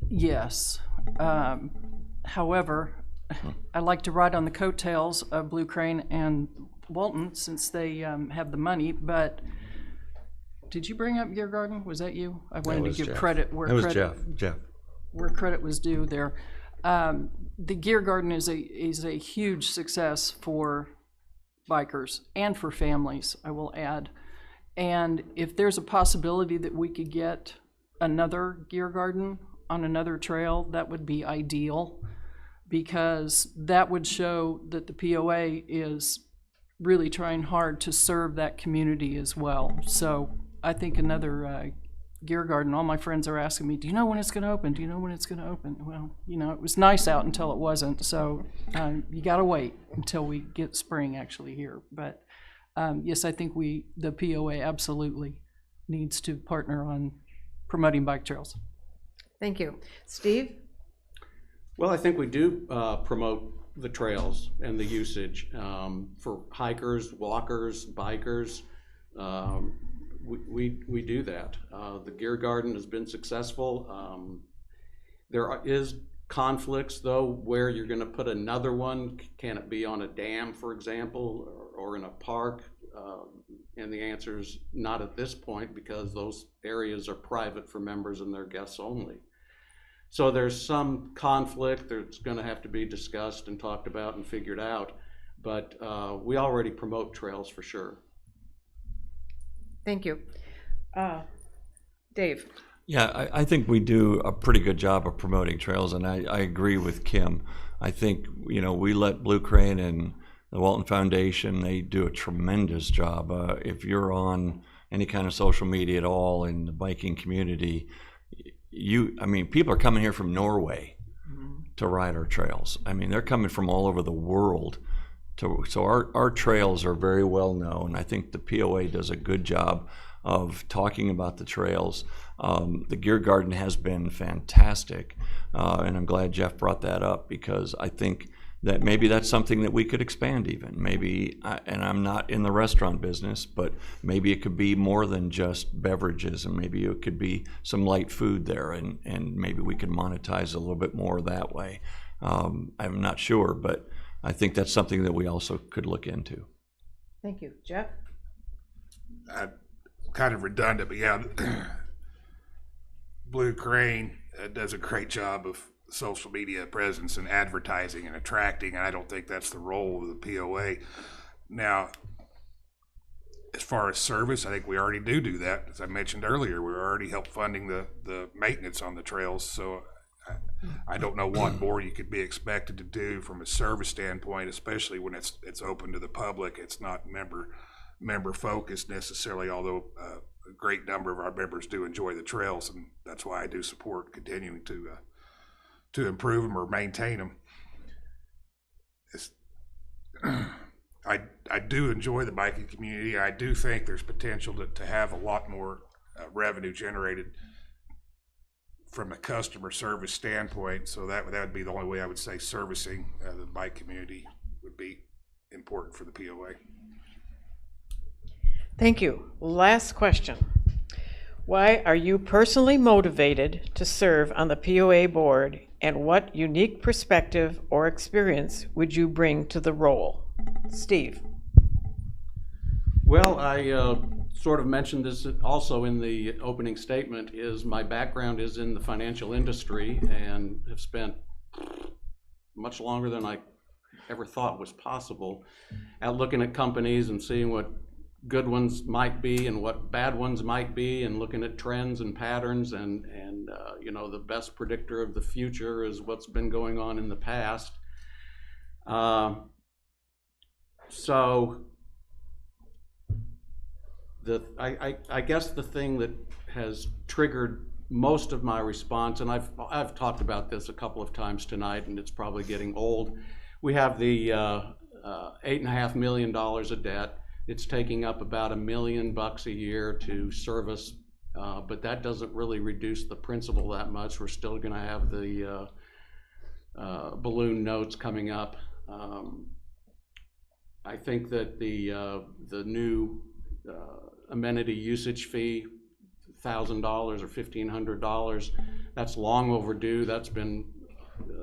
yes. However, I like to ride on the coattails of Blue Crane and Walton since they have the money, but did you bring up Gear Garden? Was that you? I wanted to give Jeff. credit where That was credit, Jeff. where credit was due there. The Gear Garden is a huge success for bikers and for families, I will add. And if there's a possibility that we could get another Gear Garden on another trail, that would be ideal, because that would show that the POA is really trying hard to serve that community as well. So I think another Gear Garden, all my friends are asking me, do you know when it's going to open? Do you know when it's going to open? Well, you know, it was nice out until it wasn't. So you got to wait until we get spring actually here. But yes, I think the POA absolutely needs to partner on promoting bike trails. Thank you. Steve? Well, I think we do promote the trails and the usage for hikers, walkers, bikers. We do that. The Gear Garden has been successful. There is conflicts though, where you're going to put another one. Can it be on a dam, for example, or in a park? And the answer is not at this point, because those areas are private for members and their guests only. So there's some conflict that's going to have to be discussed and talked about and figured out, but we already promote trails for sure. Thank you. Dave? Yeah, I think we do a pretty good job of promoting trails, and I agree with Kim. I think, you know, we let Blue Crane and the Walton Foundation, they do a tremendous job. If you're on any kind of social media at all in the biking community, I mean, people are coming here from Norway to ride our trails. I mean, they're coming from all over the world. So our trails are very well known. I think the POA does a good job of talking about the trails. The Gear Garden has been fantastic, and I'm glad Jeff brought that up, because I think that maybe that's something that we could expand even. Maybe, and I'm not in the restaurant business, but maybe it could be more than just beverages, and maybe it could be some light food there, and maybe we could monetize a little bit more that way. I'm not sure, but I think that's something that we also could look into. Thank you. Jeff? Kind of redundant, but yeah, Blue Crane does a great job of social media presence and advertising and attracting, and I don't think that's the role of the POA. Now, as far as service, I think we already do that. As I mentioned earlier, we already help funding the maintenance on the trails, so I don't know what more you could be expected to do from a service standpoint, especially when it's open to the public. It's not member focused necessarily, although a great number of our members do enjoy the trails, and that's why I do support continuing to improve them or maintain them. I do enjoy the biking community. I do think there's potential to have a lot more revenue generated from a customer service standpoint. So that would be the only way I would say servicing the bike community would be important for the POA. Thank you. Last question. Why are you personally motivated to serve on the POA board, and what unique perspective or experience would you bring to the role? Steve? Well, I sort of mentioned this also in the opening statement, is my background is in the financial industry and have spent much longer than I ever thought was possible at looking at companies and seeing what good ones might be and what bad ones might be, and looking at trends and patterns, and you know, the best predictor of the future is what's been going on in the past. So I guess the thing that has triggered most of my response, and I've talked about this a couple of times tonight, and it's probably getting old. We have the $8.5 million of debt. It's taking up about $1 million a year to service, but that doesn't really reduce the principal that much. We're still going to have the balloon notes coming up. I think that the new amenity usage fee, $1,000 or $1,500, that's long overdue. That's been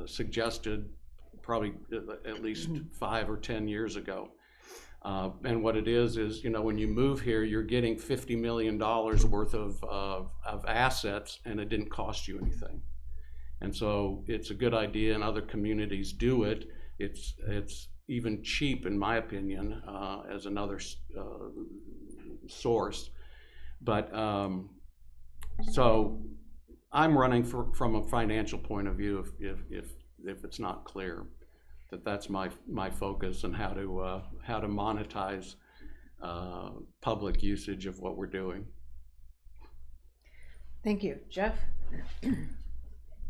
suggested probably at least 5 or 10 years ago. And what it is, you know, when you move here, you're getting $50 million worth of assets, and it didn't cost you anything. And so it's a good idea, and other communities do it. It's even cheap, in my opinion, as another source. But so I'm running from a financial point of view, if it's not clear, that's my focus, and how to monetize public usage of what we're doing. Thank you. Jeff?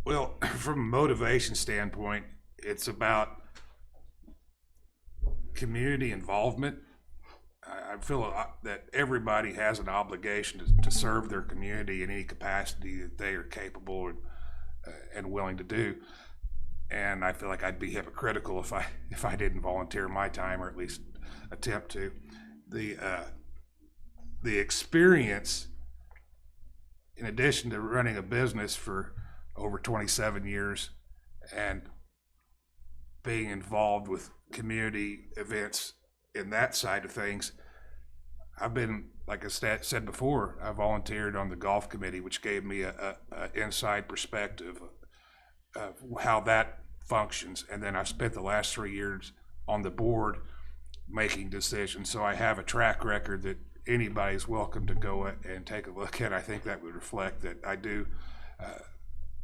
Well, from a motivation standpoint, it's about community involvement. I feel that everybody has an obligation to serve their community in any capacity that they are capable and willing to do. And I feel like I'd be hypocritical if I didn't volunteer my time, or at least attempt to. The experience, in addition to running a business for over 27 years and being involved with community events in that side of things, I've been, like I said before, I volunteered on the golf committee, which gave me a inside perspective of how that functions. And then I've spent the last 3 years on the board making decisions. So I have a track record that anybody's welcome to go and take a look at. I think that would reflect that I do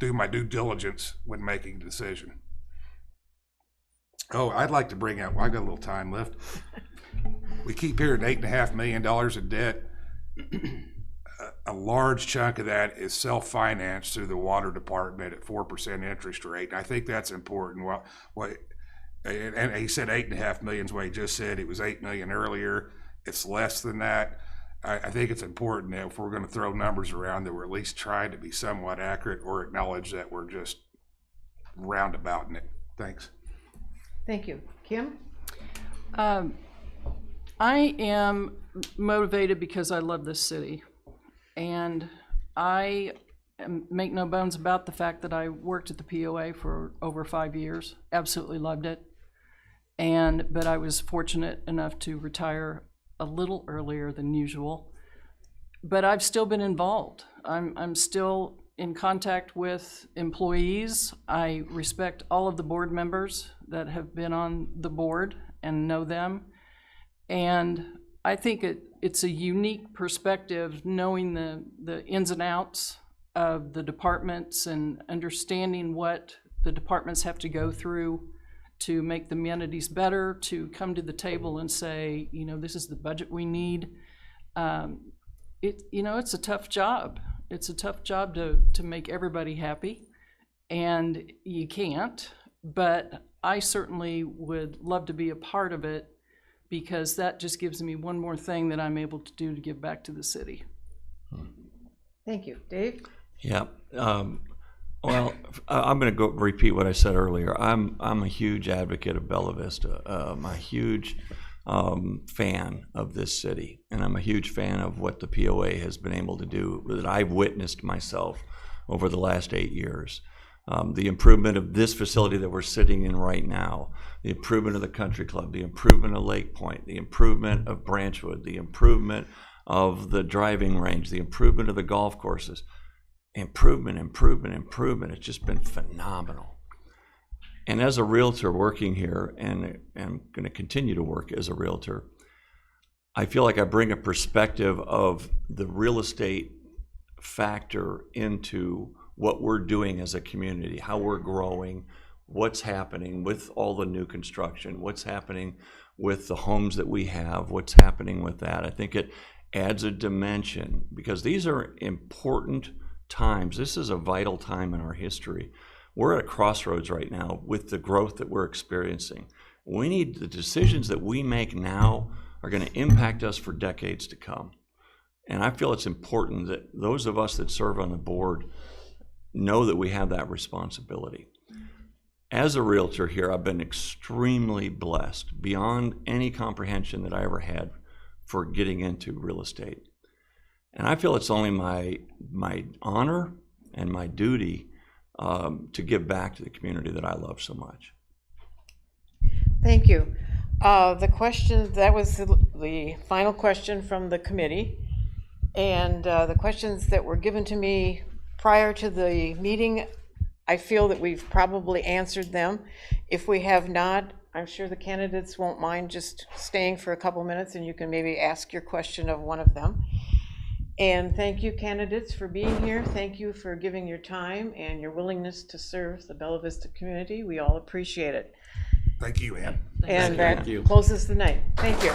my due diligence when making a decision. Oh, I'd like to bring out, I got a little time left. We keep hearing $8.5 million of debt. A large chunk of that is self-financed through the water department at 4% interest rate. And I think that's important. And he said 8.5 million is what he just said. It was 8 million earlier. It's less than that. I think it's important that if we're going to throw numbers around, that we're at least trying to be somewhat accurate, or acknowledge that we're just roundabouting it. Thanks. Thank you. Kim? I am motivated because I love this city, and I make no bones about the fact that I worked at the POA for over 5 years. Absolutely loved it, but I was fortunate enough to retire a little earlier than usual. But I've still been involved. I'm still in contact with employees. I respect all of the board members that have been on the board and know them. And I think it's a unique perspective, knowing the ins and outs of the departments and understanding what the departments have to go through to make the amenities better, to come to the table and say, you know, this is the budget we need. It's a tough job. It's a tough job to make everybody happy, and you can't, but I certainly would love to be a part of it, because that just gives me one more thing that I'm able to do to give back to the city. Thank you. Dave? Yeah. Well, I'm going to go repeat what I said earlier. I'm a huge advocate of Bella Vista. I'm a huge fan of this city, and I'm a huge fan of what the POA has been able to do, that I've witnessed myself over the last 8 years. The improvement of this facility that we're sitting in right now, the improvement of the country club, the improvement of Lake Point, the improvement of Branchwood, the improvement of the driving range, the improvement of the golf courses. Improvement. It's just been phenomenal. And as a realtor working here, and I'm going to continue to work as a realtor, I feel like I bring a perspective of the real estate factor into what we're doing as a community, how we're growing, what's happening with all the new construction, what's happening with the homes that we have, what's happening with that. I think it adds a dimension, because these are important times. This is a vital time in our history. We're at a crossroads right now with the growth that we're experiencing. We need the decisions that we make now are going to impact us for decades to come. And I feel it's important that those of us that serve on the board know that we have that responsibility. As a realtor here, I've been extremely blessed beyond any comprehension that I ever had for getting into real estate. And I feel it's only my honor and my duty to give back to the community that I love so much. Thank you. The question, that was the final question from the committee. And the questions that were given to me prior to the meeting, I feel that we've probably answered them. If we have not, I'm sure the candidates won't mind just staying for a couple minutes and you can maybe ask your question of one of them. And thank you, candidates, for being here. Thank you for giving your time and your willingness to serve the Bella Vista community. We all appreciate it. Thank you, Ann. And Thank that you. closes the night. Thank you.